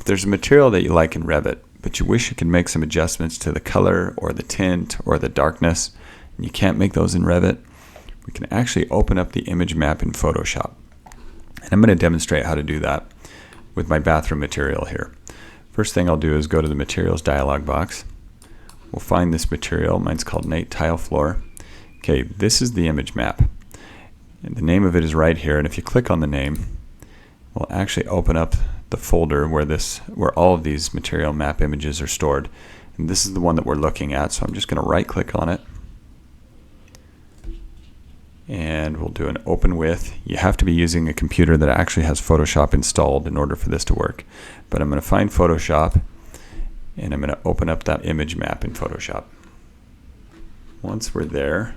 there's a material that you like in Revit, but you wish you could make some adjustments to the color or the tint or the darkness, and you can't make those in Revit, we can actually open up the image map in Photoshop. And I'm going to demonstrate how to do that with my bathroom material here. First thing I'll do is go to the materials dialog box. We'll find this material. Mine's called Nate Tile Floor. Okay, this is the image map. And the name of it is right here, and if you click on the name, we'll actually open up the folder where all of these material map images are stored. And this is the one that we're looking at, so I'm just going to right click on it. And we'll do an open with. You have to be using a computer that actually has Photoshop installed in order for this to work. But I'm going to find Photoshop, and I'm going to open up that image map in Photoshop. Once we're there,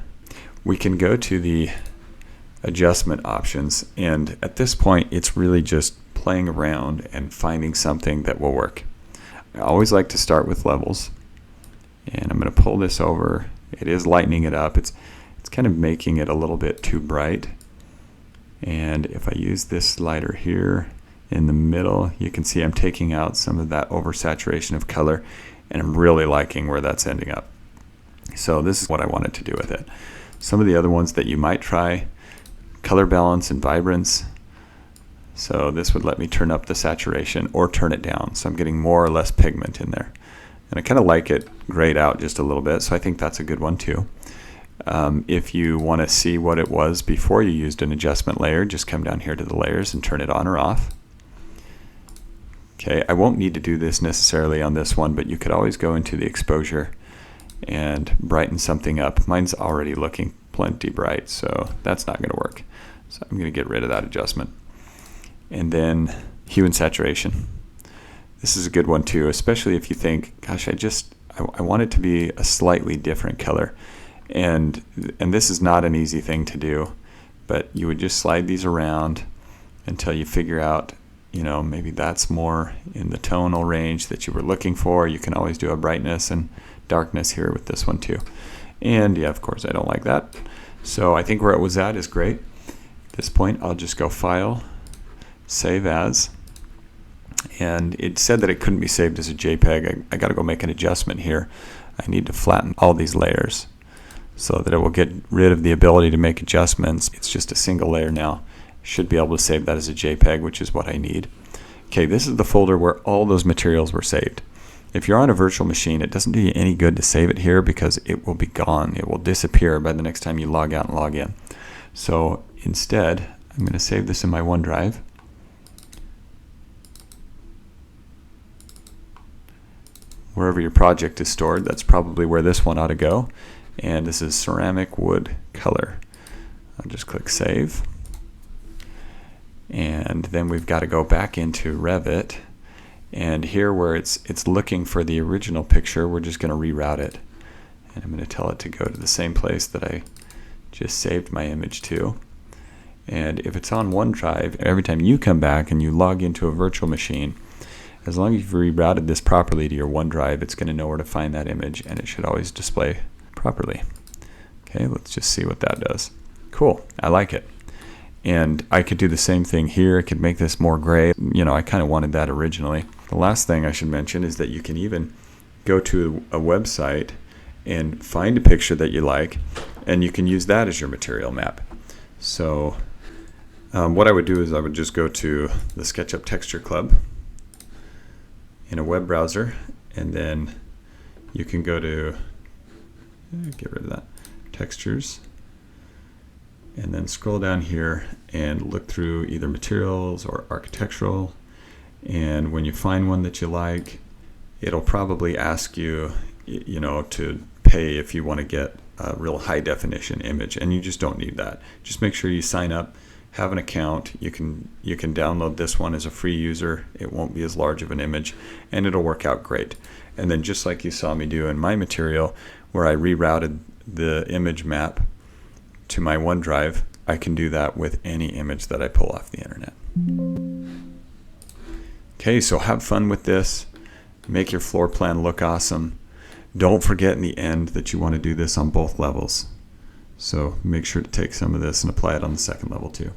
we can go to the adjustment options, and at this point it's really just playing around and finding something that will work. I always like to start with levels, and I'm going to pull this over. It is lightening it up. It's kind of making it a little bit too bright, and if I use this slider here in the middle, you can see I'm taking out some of that oversaturation of color, and I'm really liking where that's ending up. So this is what I wanted to do with it. Some of the other ones that you might try: color balance and vibrance. So this would let me turn up the saturation or turn it down, so I'm getting more or less pigment in there. And I kind of like it grayed out just a little bit, so I think that's a good one too. If you want to see what it was before you used an adjustment layer, just come down here to the layers and turn it on or off. Okay, I won't need to do this necessarily on this one, but you could always go into the exposure and brighten something up. Mine's already looking plenty bright, so that's not going to work. So I'm going to get rid of that adjustment. And then hue and saturation. This is a good one too, especially if you think, gosh, I want it to be a slightly different color. And this is not an easy thing to do, but you would just slide these around until you figure out, maybe that's more in the tonal range that you were looking for. You can always do a brightness and darkness here with this one too. And yeah, of course I don't like that. So I think where it was at is great. At this point I'll just go File, Save As. And it said that it couldn't be saved as a JPEG. I got to go make an adjustment here. I need to flatten all these layers so that it will get rid of the ability to make adjustments. It's just a single layer now. Should be able to save that as a JPEG, which is what I need. Okay, this is the folder where all those materials were saved. If you're on a virtual machine, it doesn't do you any good to save it here because it will be gone. It will disappear by the next time you log out and log in. So instead, I'm going to save this in my OneDrive. Wherever your project is stored, that's probably where this one ought to go. And this is ceramic wood color. I'll just click Save. And then we've got to go back into Revit. And here where it's looking for the original picture, we're just going to reroute it. And I'm going to tell it to go to the same place that I just saved my image to. And if it's on OneDrive, every time you come back and you log into a virtual machine, as long as you've rerouted this properly to your OneDrive, it's going to know where to find that image, and it should always display properly. Okay, let's just see what that does. Cool, I like it. And I could do the same thing here. I could make this more gray. I kind of wanted that originally. The last thing I should mention is that you can even go to a website and find a picture that you like, and you can use that as your material map. So what I would do is I would just go to the SketchUp Texture Club in a web browser, and then you can go to, get rid of that, Textures, and then scroll down here and look through either materials or architectural. And when you find one that you like, it'll probably ask you, to pay if you want to get a real high definition image, and you just don't need that. Just make sure you sign up, have an account. You can download this one as a free user. It won't be as large of an image, and it'll work out great. And then just like you saw me do in my material, where I rerouted the image map to my OneDrive, I can do that with any image that I pull off the internet. Okay, so have fun with this. Make your floor plan look awesome. Don't forget in the end that you want to do this on both levels. So make sure to take some of this and apply it on the second level too.